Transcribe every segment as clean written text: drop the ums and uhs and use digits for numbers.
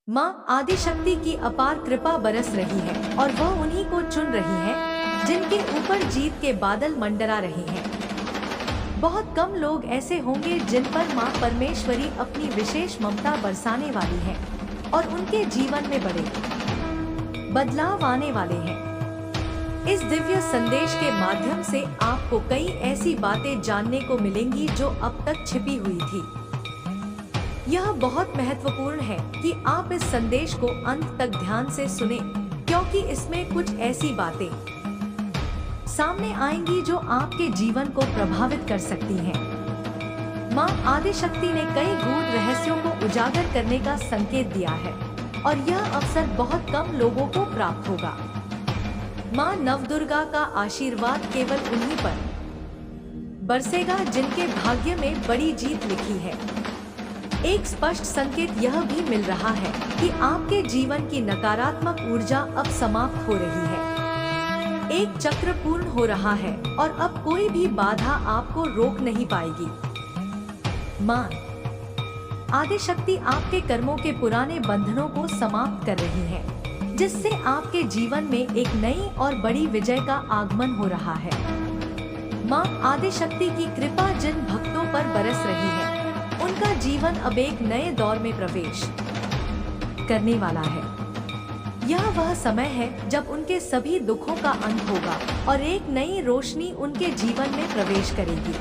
माँ आदिशक्ति की अपार कृपा बरस रही है और वह उन्हीं को चुन रही है जिनके ऊपर जीत के बादल मंडरा रहे हैं। बहुत कम लोग ऐसे होंगे जिन पर माँ परमेश्वरी अपनी विशेष ममता बरसाने वाली है और उनके जीवन में बड़े बदलाव आने वाले हैं। इस दिव्य संदेश के माध्यम से आपको कई ऐसी बातें जानने को मिलेंगी जो अब तक छिपी हुई थी। यह बहुत महत्वपूर्ण है कि आप इस संदेश को अंत तक ध्यान से सुनें, क्योंकि इसमें कुछ ऐसी बातें सामने आएंगी जो आपके जीवन को प्रभावित कर सकती हैं। माँ आदिशक्ति ने कई गूढ़ रहस्यों को उजागर करने का संकेत दिया है और यह अवसर बहुत कम लोगों को प्राप्त होगा। माँ नवदुर्गा का आशीर्वाद केवल उन्हीं पर बरसेगा जिनके भाग्य में बड़ी जीत लिखी है। एक स्पष्ट संकेत यह भी मिल रहा है कि आपके जीवन की नकारात्मक ऊर्जा अब समाप्त हो रही है। एक चक्र पूर्ण हो रहा है और अब कोई भी बाधा आपको रोक नहीं पाएगी। माँ आदिशक्ति आपके कर्मों के पुराने बंधनों को समाप्त कर रही है, जिससे आपके जीवन में एक नई और बड़ी विजय का आगमन हो रहा है। माँ आदिशक्ति की कृपा जिन भक्तों पर बरस रही है, उनका जीवन अब एक नए दौर में प्रवेश करने वाला है। यह वह समय है जब उनके सभी दुखों का अंत होगा और एक नई रोशनी उनके जीवन में प्रवेश करेगी।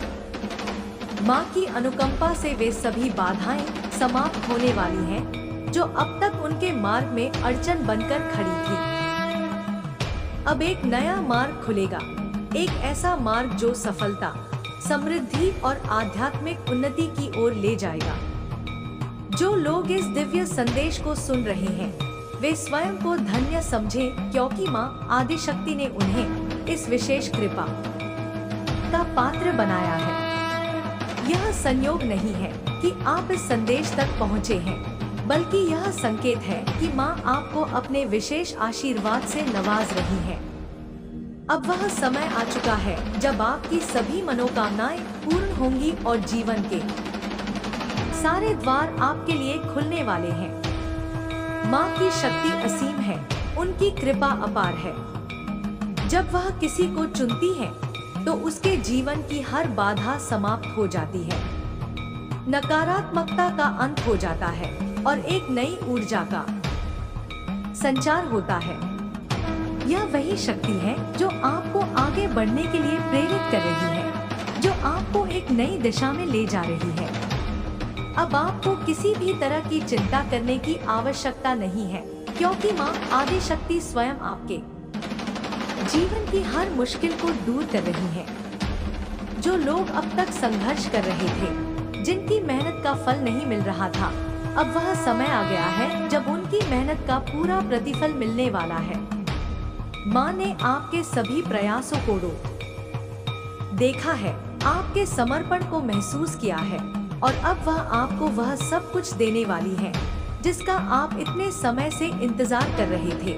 माँ की अनुकंपा से वे सभी बाधाएं समाप्त होने वाली हैं, जो अब तक उनके मार्ग में अड़चन बनकर खड़ी थी। अब एक नया मार्ग खुलेगा, एक ऐसा मार्ग जो सफलता, समृद्धि और आध्यात्मिक उन्नति की ओर ले जाएगा। जो लोग इस दिव्य संदेश को सुन रहे हैं, वे स्वयं को धन्य समझें, क्योंकि माँ आदिशक्ति ने उन्हें इस विशेष कृपा का पात्र बनाया है। यह संयोग नहीं है कि आप इस संदेश तक पहुँचे हैं, बल्कि यह संकेत है कि माँ आपको अपने विशेष आशीर्वाद से नवाज रही है। अब वह समय आ चुका है जब आपकी सभी मनोकामनाएं पूर्ण होंगी और जीवन के सारे द्वार आपके लिए खुलने वाले हैं। माँ की शक्ति असीम है, उनकी कृपा अपार है। जब वह किसी को चुनती है, तो उसके जीवन की हर बाधा समाप्त हो जाती है, नकारात्मकता का अंत हो जाता है और एक नई ऊर्जा का संचार होता है। यह वही शक्ति है जो आपको आगे बढ़ने के लिए प्रेरित कर रही है, जो आपको एक नई दिशा में ले जा रही है। अब आपको किसी भी तरह की चिंता करने की आवश्यकता नहीं है, क्योंकि माँ आदिशक्ति स्वयं आपके जीवन की हर मुश्किल को दूर कर रही है। जो लोग अब तक संघर्ष कर रहे थे, जिनकी मेहनत का फल नहीं मिल रहा था, अब वह समय आ गया है जब उनकी मेहनत का पूरा प्रतिफल मिलने वाला है। माँ ने आपके सभी प्रयासों को देखा है, आपके समर्पण को महसूस किया है और अब वह आपको वह सब कुछ देने वाली है जिसका आप इतने समय से इंतजार कर रहे थे।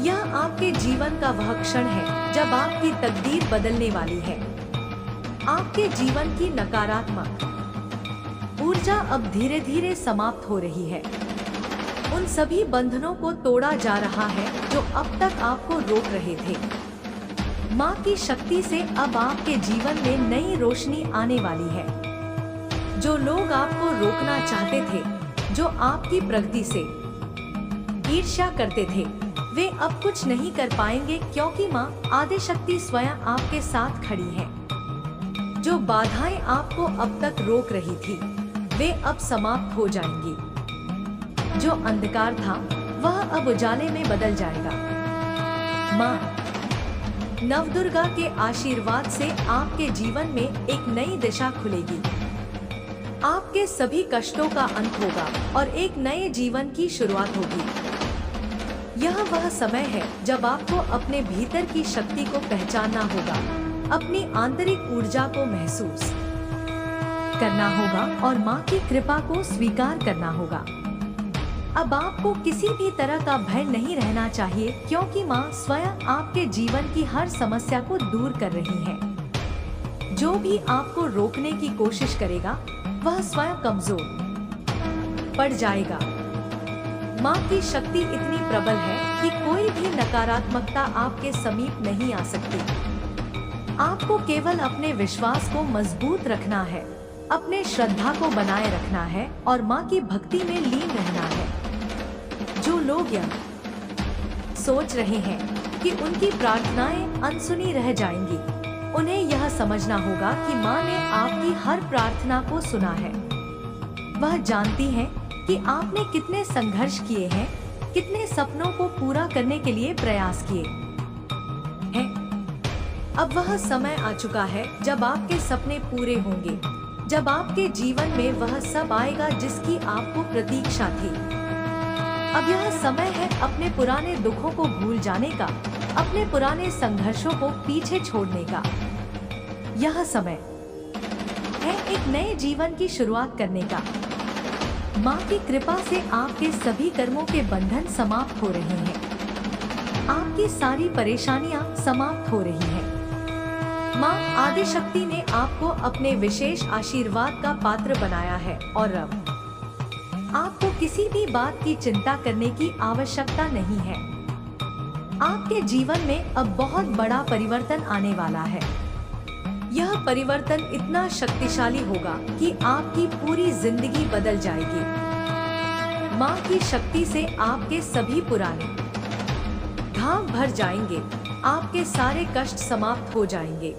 यह आपके जीवन का वह क्षण है जब आपकी तकदीर बदलने वाली है। आपके जीवन की नकारात्मक ऊर्जा अब धीरे धीरे समाप्त हो रही है। उन सभी बंधनों को तोड़ा जा रहा है जो अब तक आपको रोक रहे थे। माँ की शक्ति से अब आपके जीवन में नई रोशनी आने वाली है। जो लोग आपको रोकना चाहते थे, जो आपकी प्रगति से ईर्ष्या करते थे, वे अब कुछ नहीं कर पाएंगे, क्योंकि माँ आदिशक्ति स्वयं आपके साथ खड़ी है। जो बाधाएं आपको अब तक रोक रही थी, वे अब समाप्त हो जाएंगी। जो अंधकार था, वह अब उजाले में बदल जाएगा। माँ नवदुर्गा के आशीर्वाद से आपके जीवन में एक नई दिशा खुलेगी। आपके सभी कष्टों का अंत होगा और एक नए जीवन की शुरुआत होगी। यह वह समय है जब आपको अपने भीतर की शक्ति को पहचानना होगा, अपनी आंतरिक ऊर्जा को महसूस करना होगा और माँ की कृपा को स्वीकार करना होगा। अब आपको किसी भी तरह का भय नहीं रहना चाहिए, क्योंकि माँ स्वयं आपके जीवन की हर समस्या को दूर कर रही है। जो भी आपको रोकने की कोशिश करेगा, वह स्वयं कमजोर पड़ जाएगा। माँ की शक्ति इतनी प्रबल है कि कोई भी नकारात्मकता आपके समीप नहीं आ सकती। आपको केवल अपने विश्वास को मजबूत रखना है, अपने श्रद्धा को बनाए रखना है और माँ की भक्ति में लीन रहना है। जो लोग यह सोच रहे हैं कि उनकी प्रार्थनाएं अनसुनी रह जाएंगी, उन्हें यह समझना होगा कि माँ ने आपकी हर प्रार्थना को सुना है। वह जानती है कि आपने कितने संघर्ष किए हैं, कितने सपनों को पूरा करने के लिए प्रयास किए हैं। अब वह समय आ चुका है जब आपके सपने पूरे होंगे, जब आपके जीवन में वह सब आएगा जिसकी आपको प्रतीक्षा थी। अब यह समय है अपने पुराने दुखों को भूल जाने का, अपने पुराने संघर्षों को पीछे छोड़ने का। यह समय है एक नए जीवन की शुरुआत करने का। माँ की कृपा से आपके सभी कर्मों के बंधन समाप्त हो रहे हैं। आपकी सारी परेशानियाँ समाप्त हो रही हैं। माँ आदिशक्ति ने आपको अपने विशेष आशीर्वाद का पात्र बनाया है और अब आपको किसी भी बात की चिंता करने की आवश्यकता नहीं है। आपके जीवन में अब बहुत बड़ा परिवर्तन आने वाला है। यह परिवर्तन इतना शक्तिशाली होगा कि आपकी पूरी जिंदगी बदल जाएगी। माँ की शक्ति से आपके सभी पुराने घाव भर जाएंगे, आपके सारे कष्ट समाप्त हो जाएंगे।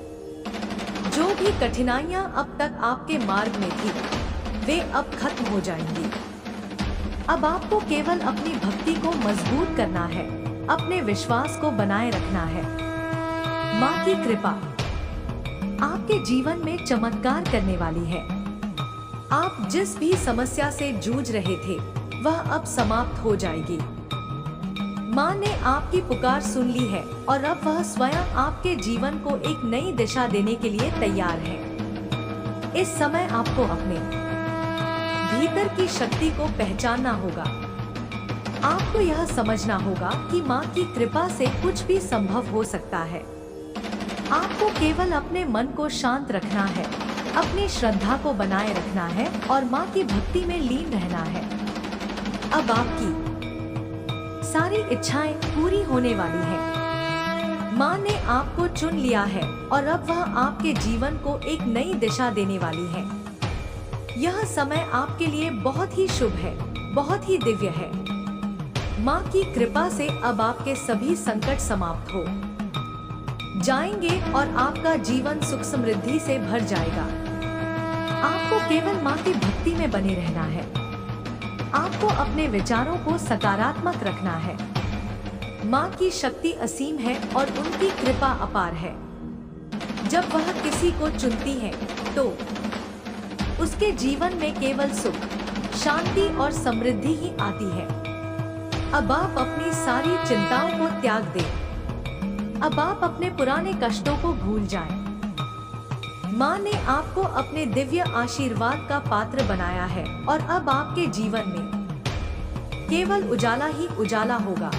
जो भी कठिनाइयाँ अब तक आपके मार्ग में थी, वे अब खत्म हो जाएंगी। अब आपको केवल अपनी भक्ति को मजबूत करना है, अपने विश्वास को बनाए रखना है। माँ की कृपा आपके जीवन में चमत्कार करने वाली है। आप जिस भी समस्या से जूझ रहे थे, वह अब समाप्त हो जाएगी। माँ ने आपकी पुकार सुन ली है और अब वह स्वयं आपके जीवन को एक नई दिशा देने के लिए तैयार है। इस समय आपको अपने भीतर की शक्ति को पहचानना होगा। आपको यह समझना होगा कि माँ की कृपा से कुछ भी संभव हो सकता है। आपको केवल अपने मन को शांत रखना है, अपनी श्रद्धा को बनाए रखना है और माँ की भक्ति में लीन रहना है। अब आपकी सारी इच्छाएं पूरी होने वाली हैं। माँ ने आपको चुन लिया है और अब वह आपके जीवन को एक नई दिशा देने वाली है। यह समय आपके लिए बहुत ही शुभ है, बहुत ही दिव्य है। माँ की कृपा से अब आपके सभी संकट समाप्त हो जाएंगे और आपका जीवन सुख समृद्धि से भर जाएगा। आपको केवल माँ की भक्ति में बने रहना है। आपको अपने विचारों को सकारात्मक रखना है। माँ की शक्ति असीम है और उनकी कृपा अपार है। जब वह किसी को चुनती है तो उसके जीवन में केवल सुख, शांति और समृद्धि ही आती है। अब आप अपनी सारी चिंताओं को त्याग दें। अब आप अपने पुराने कष्टों को भूल जाएं। माँ ने आपको अपने दिव्य आशीर्वाद का पात्र बनाया है और अब आपके जीवन में केवल उजाला ही उजाला होगा।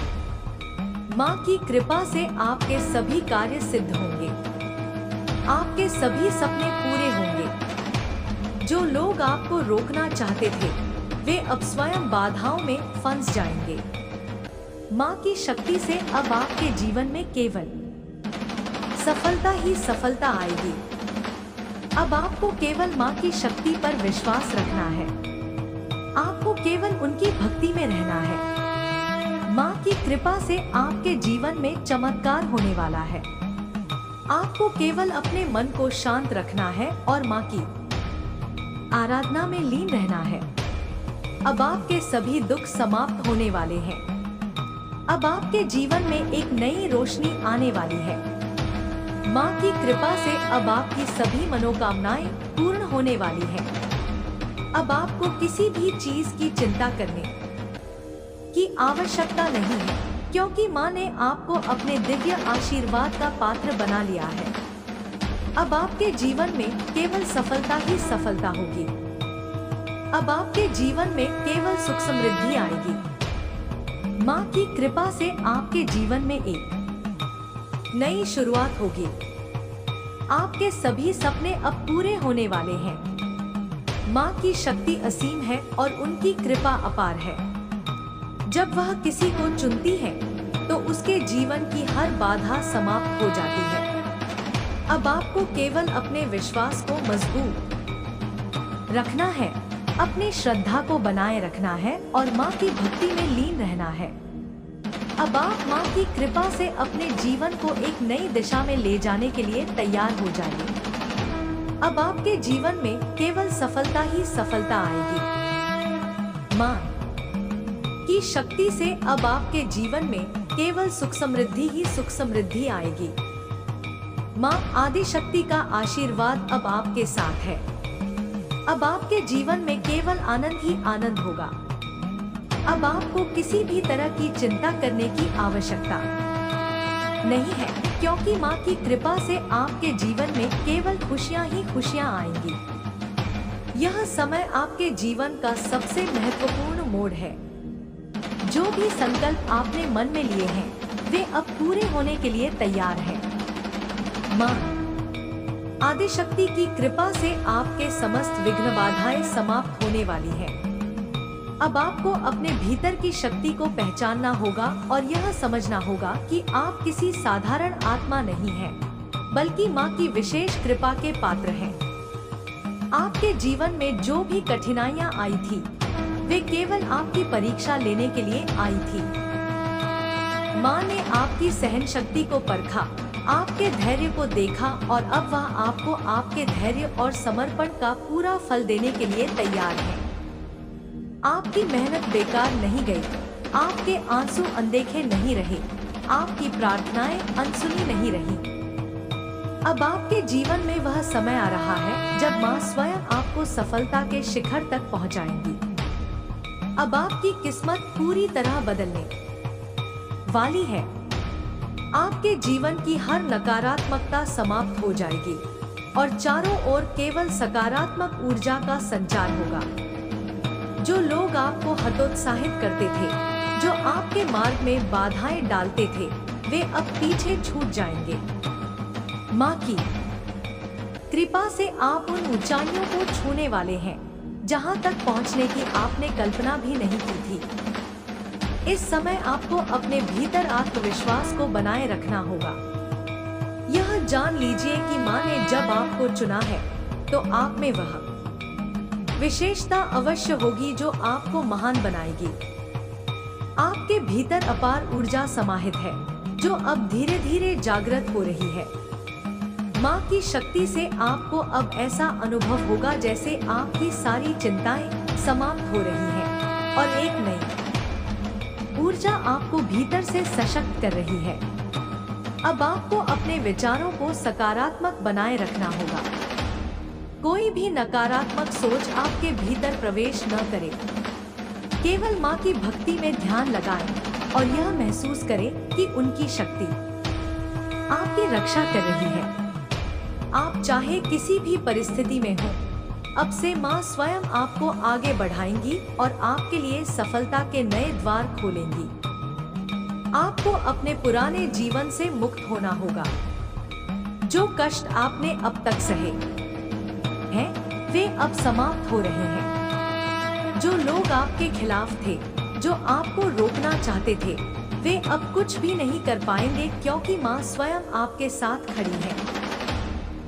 माँ की कृपा से आपके सभी कार्य सिद्ध होंगे, आपके सभी सपने पूरे होंगे। जो लोग आपको रोकना चाहते थे, वे अब स्वयं बाधाओं में फंस जाएंगे। माँ की शक्ति से अब आपके जीवन में केवल सफलता ही सफलता आएगी। अब आपको केवल माँ की शक्ति पर विश्वास रखना है। आपको केवल उनकी भक्ति में रहना है। माँ की कृपा से आपके जीवन में चमत्कार होने वाला है। आपको केवल अपने मन को शांत रखना है और माँ की आराधना में लीन रहना है। अब आपके सभी दुख समाप्त होने वाले हैं। अब आपके जीवन में एक नई रोशनी आने वाली है। माँ की कृपा से अब आपकी सभी मनोकामनाएं पूर्ण होने वाली हैं। अब आपको किसी भी चीज की चिंता करने की आवश्यकता नहीं है, क्योंकि माँ ने आपको अपने दिव्य आशीर्वाद का पात्र बना लिया है। अब आपके जीवन में केवल सफलता ही सफलता होगी। अब आपके जीवन में केवल सुख समृद्धि आएगी। माँ की कृपा से आपके जीवन में एक नई शुरुआत होगी। आपके सभी सपने अब पूरे होने वाले हैं। माँ की शक्ति असीम है और उनकी कृपा अपार है। जब वह किसी को चुनती है तो उसके जीवन की हर बाधा समाप्त हो जाती है। अब आपको केवल अपने विश्वास को मजबूत रखना है, अपनी श्रद्धा को बनाए रखना है और माँ की भक्ति में लीन रहना है। अब आप माँ की कृपा से अपने जीवन को एक नई दिशा में ले जाने के लिए तैयार हो जाइए। अब आपके जीवन में केवल सफलता ही सफलता आएगी। माँ की शक्ति से अब आपके जीवन में केवल सुख समृद्धि ही सुख समृद्धि आएगी। माँ आदि शक्ति का आशीर्वाद अब आपके साथ है। अब आपके जीवन में केवल आनंद ही आनंद होगा। अब आपको किसी भी तरह की चिंता करने की आवश्यकता नहीं है, क्योंकि माँ की कृपा से आपके जीवन में केवल खुशियाँ ही खुशियाँ आएंगी। यह समय आपके जीवन का सबसे महत्वपूर्ण मोड़ है। जो भी संकल्प आपने मन में लिए हैं, वे अब पूरे होने के लिए तैयार हैं। माँ आदि शक्ति की कृपा से आपके समस्त विघ्न बाधाएं समाप्त होने वाली हैं। अब आपको अपने भीतर की शक्ति को पहचानना होगा और यह समझना होगा कि आप किसी साधारण आत्मा नहीं हैं, बल्कि माँ की विशेष कृपा के पात्र हैं। आपके जीवन में जो भी कठिनाइयाँ आई थी, वे केवल आपकी परीक्षा लेने के लिए आई थी। माँ ने आपकी सहन शक्ति को परखा, आपके धैर्य को देखा और अब वह आपको आपके धैर्य और समर्पण का पूरा फल देने के लिए तैयार है। आपकी मेहनत बेकार नहीं गई, आपके आंसू अनदेखे नहीं रहे, आपकी प्रार्थनाएं अनसुनी नहीं रही। अब आपके जीवन में वह समय आ रहा है जब माँ स्वयं आपको सफलता के शिखर तक पहुँचाएंगी। अब आपकी किस्मत पूरी तरह बदलने वाली है। आपके जीवन की हर नकारात्मकता समाप्त हो जाएगी और चारों ओर केवल सकारात्मक ऊर्जा का संचार होगा। जो लोग आपको हतोत्साहित करते थे, जो आपके मार्ग में बाधाएं डालते थे, वे अब पीछे छूट जाएंगे। माँ की कृपा से आप उन ऊंचाइयों को छूने वाले हैं जहां तक पहुंचने की आपने कल्पना भी नहीं की थी। इस समय आपको अपने भीतर आत्मविश्वास को बनाए रखना होगा। यह जान लीजिए कि माँ ने जब आपको चुना है तो आप में वह विशेषता अवश्य होगी जो आपको महान बनाएगी। आपके भीतर अपार ऊर्जा समाहित है जो अब धीरे धीरे जागृत हो रही है। माँ की शक्ति से आपको अब ऐसा अनुभव होगा जैसे आपकी सारी चिंताएं समाप्त हो रही हैं और एक नई ऊर्जा आपको भीतर से सशक्त कर रही है। अब आपको अपने विचारों को सकारात्मक बनाए रखना होगा। कोई भी नकारात्मक सोच आपके भीतर प्रवेश न करे। केवल माँ की भक्ति में ध्यान लगाएं और यह महसूस करें कि उनकी शक्ति आपकी रक्षा कर रही है। आप चाहे किसी भी परिस्थिति में हो, अब से माँ स्वयं आपको आगे बढ़ाएंगी और आपके लिए सफलता के नए द्वार खोलेंगी। आपको अपने पुराने जीवन से मुक्त होना होगा। जो कष्ट आपने अब तक सहे हैं, वे अब समाप्त हो रहे हैं। जो लोग आपके खिलाफ थे, जो आपको रोकना चाहते थे, वे अब कुछ भी नहीं कर पाएंगे, क्योंकि माँ स्वयं आपके साथ खड़ी है।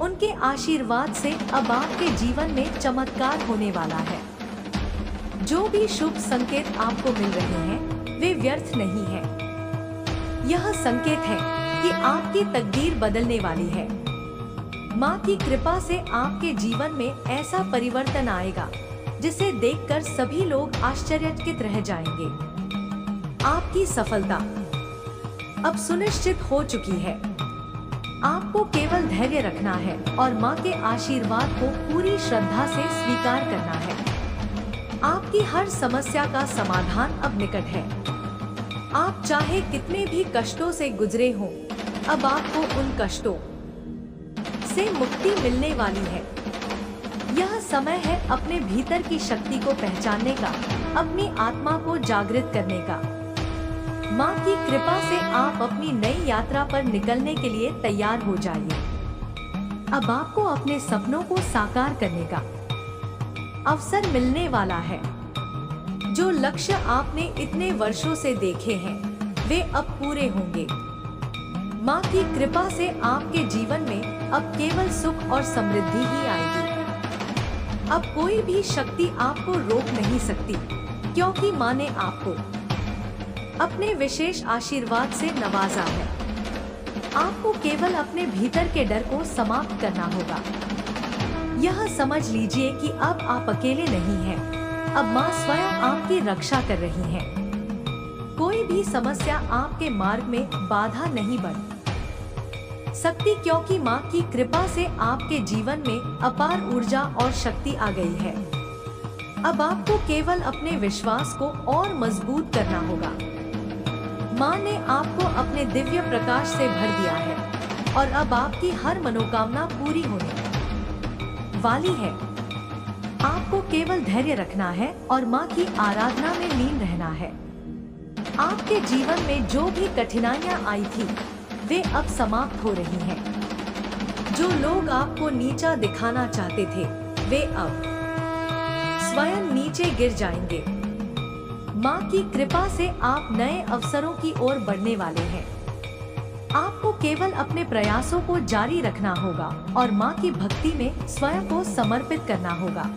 उनके आशीर्वाद से अब आपके जीवन में चमत्कार होने वाला है। जो भी शुभ संकेत आपको मिल रहे हैं, वे व्यर्थ नहीं हैं। यह संकेत है कि आपकी तकदीर बदलने वाली है। माँ की कृपा से आपके जीवन में ऐसा परिवर्तन आएगा जिसे देखकर सभी लोग आश्चर्यचकित रह जाएंगे। आपकी सफलता अब सुनिश्चित हो चुकी है। आपको केवल धैर्य रखना है और माँ के आशीर्वाद को पूरी श्रद्धा से स्वीकार करना है। आपकी हर समस्या का समाधान अब निकट है। आप चाहे कितने भी कष्टों से गुजरे हों, अब आपको उन कष्टों से मुक्ति मिलने वाली है। यह समय है अपने भीतर की शक्ति को पहचानने का, अपनी आत्मा को जागृत करने का। माँ की कृपा से आप अपनी नई यात्रा पर निकलने के लिए तैयार हो जाइए। अब आपको अपने सपनों को साकार करने का अवसर मिलने वाला है। जो लक्ष्य आपने इतने वर्षों से देखे हैं वे अब पूरे होंगे। माँ की कृपा से आपके जीवन में अब केवल सुख और समृद्धि ही आएगी। अब कोई भी शक्ति आपको रोक नहीं सकती, क्योंकि माँ ने आपको अपने विशेष आशीर्वाद से नवाजा है। आपको केवल अपने भीतर के डर को समाप्त करना होगा। यह समझ लीजिए कि अब आप अकेले नहीं हैं। अब माँ स्वयं आपकी रक्षा कर रही है। कोई भी समस्या आपके मार्ग में बाधा नहीं बन सकती, क्योंकि माँ की कृपा से आपके जीवन में अपार ऊर्जा और शक्ति आ गई है। अब आपको केवल अपने विश्वास को और मजबूत करना होगा। माँ ने आपको अपने दिव्य प्रकाश से भर दिया है और अब आपकी हर मनोकामना पूरी होने वाली है। आपको केवल धैर्य रखना है और माँ की आराधना में लीन रहना है। आपके जीवन में जो भी कठिनाइयाँ आई थी वे अब समाप्त हो रही हैं। जो लोग आपको नीचा दिखाना चाहते थे वे अब स्वयं नीचे गिर जाएंगे। माँ की कृपा से आप नए अवसरों की ओर बढ़ने वाले हैं। आपको केवल अपने प्रयासों को जारी रखना होगा और माँ की भक्ति में स्वयं को समर्पित करना होगा।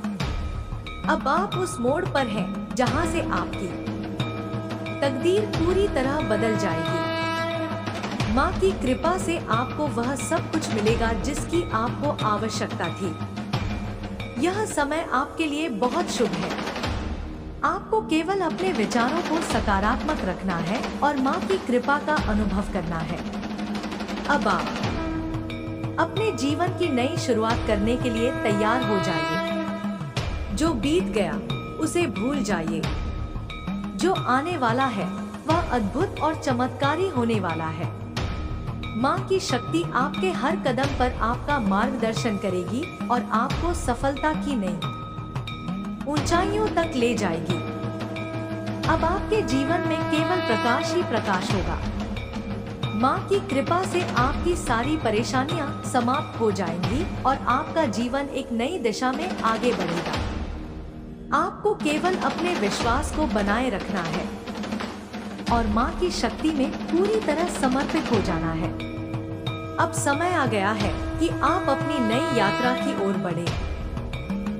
अब आप उस मोड़ पर हैं जहाँ से आपकी तकदीर पूरी तरह बदल जाएगी। माँ की कृपा से आपको वह सब कुछ मिलेगा जिसकी आपको आवश्यकता थी। यह समय आपके लिए बहुत शुभ है। आपको केवल अपने विचारों को सकारात्मक रखना है और माँ की कृपा का अनुभव करना है। अब आप अपने जीवन की नई शुरुआत करने के लिए तैयार हो जाइए। जो बीत गया उसे भूल जाइए। जो आने वाला है वह अद्भुत और चमत्कारी होने वाला है। माँ की शक्ति आपके हर कदम पर आपका मार्गदर्शन करेगी और आपको सफलता की नई ऊंचाइयों तक ले जाएगी। अब आपके जीवन में केवल प्रकाश ही प्रकाश होगा। माँ की कृपा से आपकी सारी परेशानियाँ समाप्त हो जाएंगी और आपका जीवन एक नई दिशा में आगे बढ़ेगा। आपको केवल अपने विश्वास को बनाए रखना है और माँ की शक्ति में पूरी तरह समर्पित हो जाना है। अब समय आ गया है कि आप अपनी नई यात्रा की ओर बढ़े।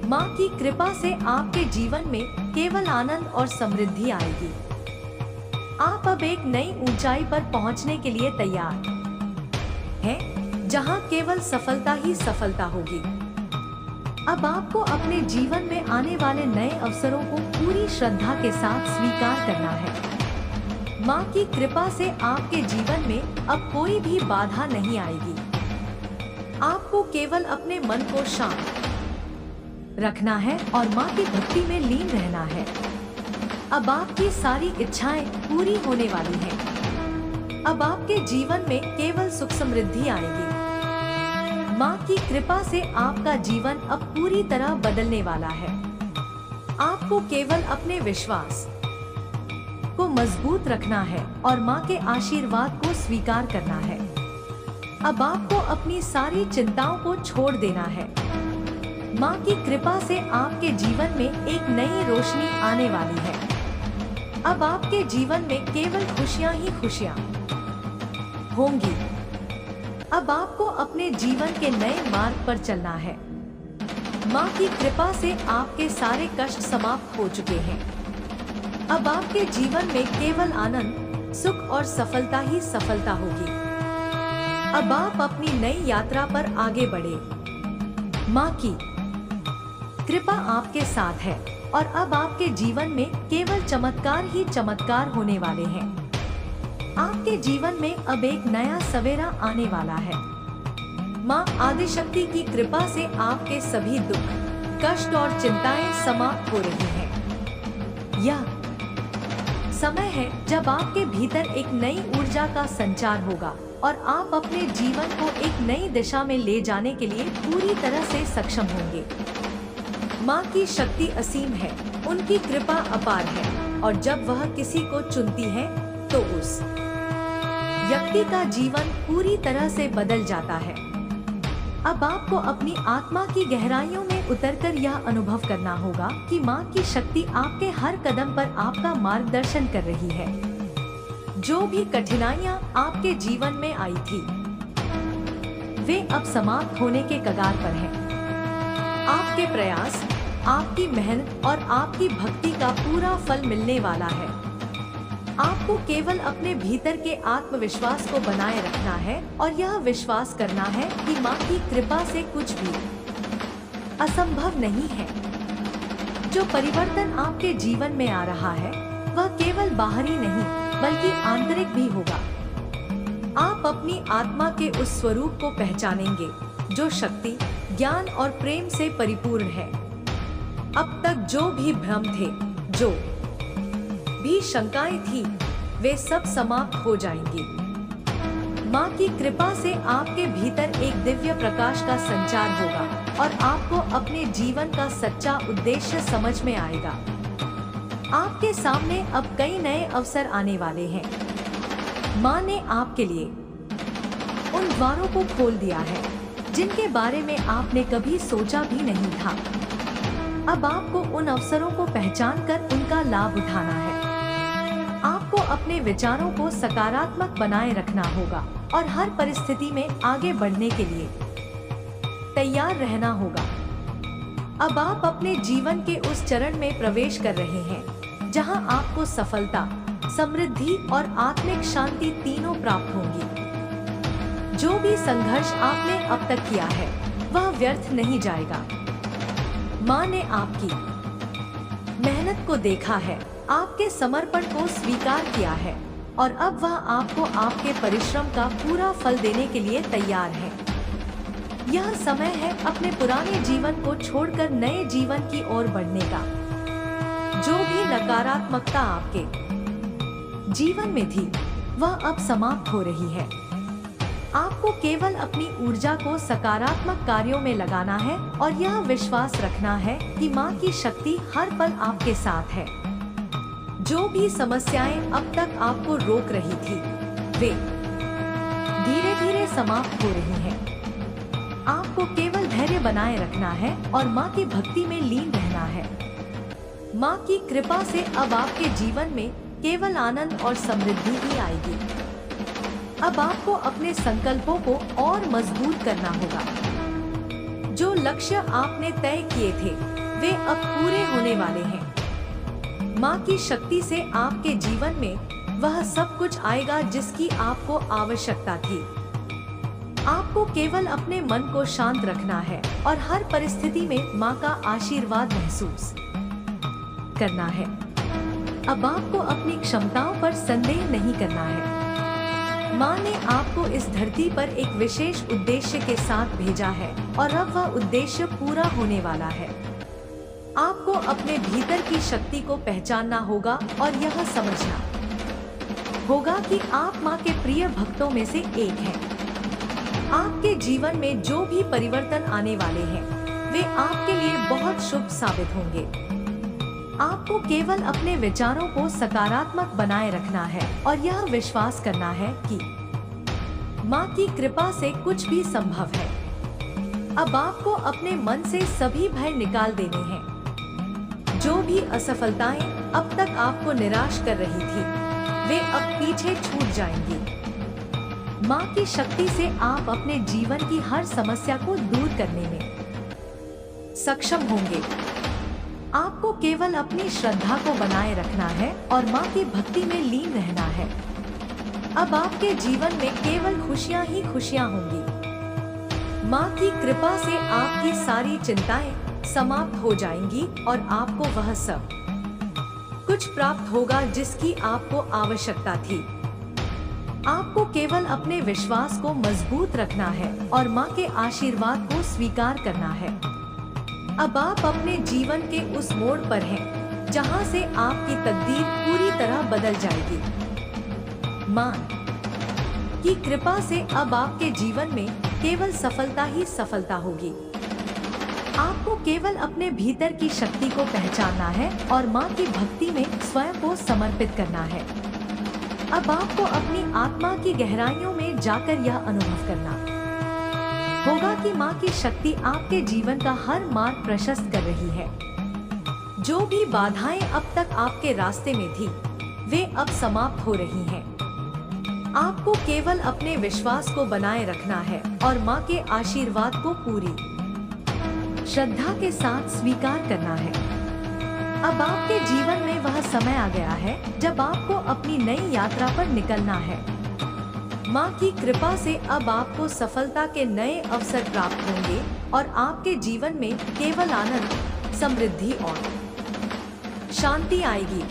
माँ की कृपा से आपके जीवन में केवल आनंद और समृद्धि आएगी। आप अब एक नई ऊंचाई पर पहुंचने के लिए तैयार हैं, जहां केवल सफलता ही सफलता होगी। अब आपको अपने जीवन में आने वाले नए अवसरों को पूरी श्रद्धा के साथ स्वीकार करना है। माँ की कृपा से आपके जीवन में अब कोई भी बाधा नहीं आएगी। आपको केवल अपने मन को शांत रखना है और माँ की भक्ति में लीन रहना है। अब आपकी सारी इच्छाएं पूरी होने वाली हैं। अब आपके जीवन में केवल सुख समृद्धि आएगी। माँ की कृपा से आपका जीवन अब पूरी तरह बदलने वाला है। आपको केवल अपने विश्वास को मजबूत रखना है और माँ के आशीर्वाद को स्वीकार करना है। अब आपको अपनी सारी चिंताओं को छोड़ देना है। माँ की कृपा से आपके जीवन में एक नई रोशनी आने वाली है। अब आपके जीवन में केवल खुशियाँ ही खुशियाँ होंगी। अब आपको अपने जीवन के नए मार्ग पर चलना है। माँ की कृपा से आपके सारे कष्ट समाप्त हो चुके हैं। अब आपके जीवन में केवल आनंद, सुख और सफलता ही सफलता होगी। अब आप अपनी नई यात्रा पर आगे बढ़े। माँ की कृपा आपके साथ है और अब आपके जीवन में केवल चमत्कार ही चमत्कार होने वाले हैं। आपके जीवन में अब एक नया सवेरा आने वाला है। माँ आदिशक्ति की कृपा से आपके सभी दुख, कष्ट और चिंताएं समाप्त हो रही हैं। यह समय है जब आपके भीतर एक नई ऊर्जा का संचार होगा और आप अपने जीवन को एक नई दिशा में ले जाने के लिए पूरी तरह से सक्षम होंगे। माँ की शक्ति असीम है, उनकी कृपा अपार है और जब वह किसी को चुनती है तो उस व्यक्ति का जीवन पूरी तरह से बदल जाता है। अब आपको अपनी आत्मा की गहराइयों में उतरकर यह अनुभव करना होगा कि माँ की शक्ति आपके हर कदम पर आपका मार्गदर्शन कर रही है। जो भी कठिनाइयाँ आपके जीवन में आई थी, वे अब समाप्त होने के कगार पर हैं। आपके प्रयास, आपकी मेहनत और आपकी भक्ति का पूरा फल मिलने वाला है। आपको केवल अपने भीतर के आत्मविश्वास को बनाए रखना है और यह विश्वास करना है कि माँ की कृपा से कुछ भी असंभव नहीं है। जो परिवर्तन आपके जीवन में आ रहा है, वह केवल बाहरी नहीं बल्कि आंतरिक भी होगा। आप अपनी आत्मा के उस स्वरूप को पहचानेंगे जो शक्ति, ज्ञान और प्रेम से परिपूर्ण है। अब तक जो भी भ्रम थे, जो भी शंकाएं थी, वे सब समाप्त हो जाएंगी। माँ की कृपा से आपके भीतर एक दिव्य प्रकाश का संचार होगा और आपको अपने जीवन का सच्चा उद्देश्य समझ में आएगा। आपके सामने अब कई नए अवसर आने वाले हैं। माँ ने आपके लिए उन द्वारों को खोल दिया है जिनके बारे में आपने कभी सोचा भी नहीं था। अब आपको उन अवसरों को पहचान कर उनका लाभ उठाना है। आपको अपने विचारों को सकारात्मक बनाए रखना होगा और हर परिस्थिति में आगे बढ़ने के लिए तैयार रहना होगा। अब आप अपने जीवन के उस चरण में प्रवेश कर रहे हैं जहां आपको सफलता, समृद्धि और आत्मिक शांति तीनों प्राप्त होंगी। जो भी संघर्ष आपने अब तक किया है, वह व्यर्थ नहीं जाएगा। माँ ने आपकी मेहनत को देखा है, आपके समर्पण को स्वीकार किया है और अब वह आपको आपके परिश्रम का पूरा फल देने के लिए तैयार है। यह समय है अपने पुराने जीवन को छोड़कर नए जीवन की ओर बढ़ने का। जो भी नकारात्मकता आपके जीवन में थी, वह अब समाप्त हो रही है। आपको केवल अपनी ऊर्जा को सकारात्मक कार्यों में लगाना है और यह विश्वास रखना है कि माँ की शक्ति हर पल आपके साथ है। जो भी समस्याएं अब तक आपको रोक रही थी, वे धीरे धीरे समाप्त हो रही हैं। आपको केवल धैर्य बनाए रखना है और माँ की भक्ति में लीन रहना है। माँ की कृपा से अब आपके जीवन में केवल आनंद और समृद्धि ही आएगी। अब आपको अपने संकल्पों को और मजबूत करना होगा। जो लक्ष्य आपने तय किए थे, वे अब पूरे होने वाले हैं। माँ की शक्ति से आपके जीवन में वह सब कुछ आएगा जिसकी आपको आवश्यकता थी। आपको केवल अपने मन को शांत रखना है और हर परिस्थिति में माँ का आशीर्वाद महसूस करना है। अब आपको अपनी क्षमताओं पर संदेह नहीं करना है। माँ ने आपको इस धरती पर एक विशेष उद्देश्य के साथ भेजा है और अब वह उद्देश्य पूरा होने वाला है। आपको अपने भीतर की शक्ति को पहचानना होगा और यह समझना होगा कि आप माँ के प्रिय भक्तों में से एक हैं। आपके जीवन में जो भी परिवर्तन आने वाले हैं, वे आपके लिए बहुत शुभ साबित होंगे। आपको केवल अपने विचारों को सकारात्मक बनाए रखना है और यह विश्वास करना है कि माँ की कृपा से कुछ भी संभव है। अब आपको अपने मन से सभी भय निकाल देने हैं। जो भी असफलताएं अब तक आपको निराश कर रही थी, वे अब पीछे छूट जाएंगी। माँ की शक्ति से आप अपने जीवन की हर समस्या को दूर करने में सक्षम होंगे। आपको केवल अपनी श्रद्धा को बनाए रखना है और माँ की भक्ति में लीन रहना है। अब आपके जीवन में केवल खुशियाँ ही खुशियाँ होंगी। माँ की कृपा से आपकी सारी चिंताएं समाप्त हो जाएंगी और आपको वह सब कुछ प्राप्त होगा जिसकी आपको आवश्यकता थी। आपको केवल अपने विश्वास को मजबूत रखना है और माँ के आशीर्वाद को स्वीकार करना है। अब आप अपने जीवन के उस मोड़ पर हैं जहां से आपकी तकदीर पूरी तरह बदल जाएगी। माँ की कृपा से अब आपके जीवन में केवल सफलता ही सफलता होगी। आपको केवल अपने भीतर की शक्ति को पहचानना है और माँ की भक्ति में स्वयं को समर्पित करना है। अब आपको अपनी आत्मा की गहराइयों में जाकर यह अनुभव करना होगा कि माँ की शक्ति आपके जीवन का हर मार्ग प्रशस्त कर रही है। जो भी बाधाएं अब तक आपके रास्ते में थी, वे अब समाप्त हो रही हैं। आपको केवल अपने विश्वास को बनाए रखना है और माँ के आशीर्वाद को पूरी श्रद्धा के साथ स्वीकार करना है। अब आपके जीवन में वह समय आ गया है जब आपको अपनी नई यात्रा पर निकलना है। माँ की कृपा से अब आपको सफलता के नए अवसर प्राप्त होंगे और आपके जीवन में केवल आनंद, समृद्धि और शांति आएगी।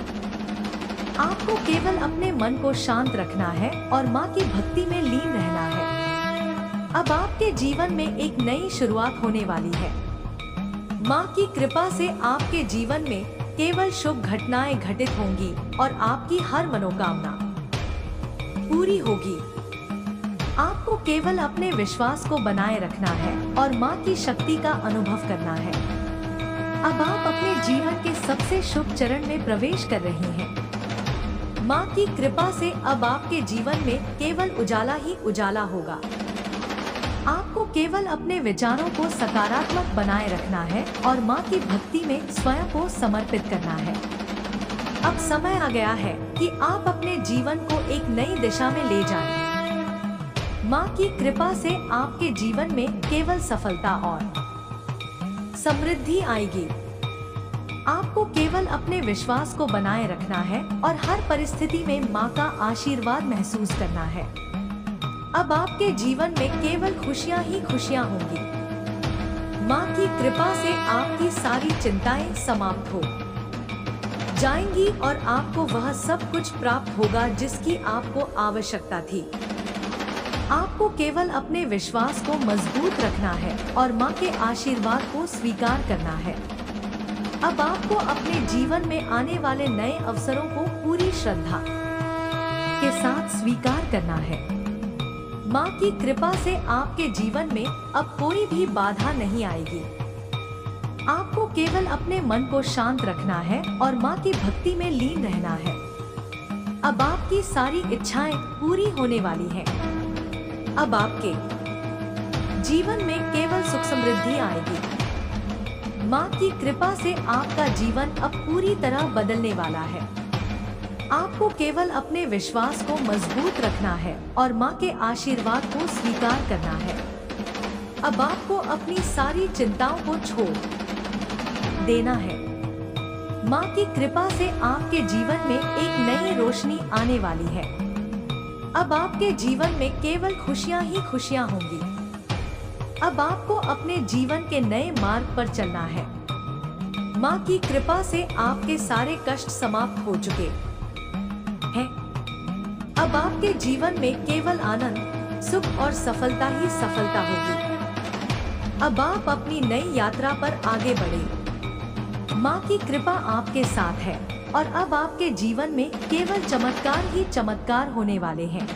आपको केवल अपने मन को शांत रखना है और माँ की भक्ति में लीन रहना है। अब आपके जीवन में एक नई शुरुआत होने वाली है। माँ की कृपा से आपके जीवन में केवल शुभ घटनाएं घटित होंगी और आपकी हर मनोकामना पूरी होगी। आपको केवल अपने विश्वास को बनाए रखना है और माँ की शक्ति का अनुभव करना है। अब आप अपने जीवन के सबसे शुभ चरण में प्रवेश कर रही हैं। माँ की कृपा से अब आपके जीवन में केवल उजाला ही उजाला होगा। आपको केवल अपने विचारों को सकारात्मक बनाए रखना है और माँ की भक्ति में स्वयं को समर्पित करना है। अब समय आ गया है कि आप अपने जीवन को एक नई दिशा में ले जाएं। माँ की कृपा से आपके जीवन में केवल सफलता और समृद्धि आएगी। आपको केवल अपने विश्वास को बनाए रखना है और हर परिस्थिति में माँ का आशीर्वाद महसूस करना है। अब आपके जीवन में केवल खुशियाँ ही खुशियाँ होंगी। माँ की कृपा से आपकी सारी चिंताएं समाप्त हो जाएंगी और आपको वह सब कुछ प्राप्त होगा जिसकी आपको आवश्यकता थी। आपको केवल अपने विश्वास को मजबूत रखना है और माँ के आशीर्वाद को स्वीकार करना है। अब आपको अपने जीवन में आने वाले नए अवसरों को पूरी श्रद्धा के साथ स्वीकार करना है। माँ की कृपा से आपके जीवन में अब कोई भी बाधा नहीं आएगी। आपको केवल अपने मन को शांत रखना है और माँ की भक्ति में लीन रहना है। अब आपकी सारी इच्छाएं पूरी होने वाली हैं। अब आपके जीवन में केवल सुख समृद्धि आएगी। माँ की कृपा से आपका जीवन अब पूरी तरह बदलने वाला है। आपको केवल अपने विश्वास को मजबूत रखना है और माँ के आशीर्वाद को स्वीकार करना है। अब आपको अपनी सारी चिंताओं को छोड़ देना है। माँ की कृपा से आपके जीवन में एक नई रोशनी आने वाली है। अब आपके जीवन में केवल खुशियाँ ही खुशियाँ होंगी। अब आपको अपने जीवन के नए मार्ग पर चलना है। माँ की कृपा से आपके सारे कष्ट समाप्त हो चुके हैं। अब आपके जीवन में केवल आनंद, सुख और सफलता ही सफलता होगी। अब आप अपनी नई यात्रा पर आगे बढ़े। माँ की कृपा आपके साथ है और अब आपके जीवन में केवल चमत्कार ही चमत्कार होने वाले हैं।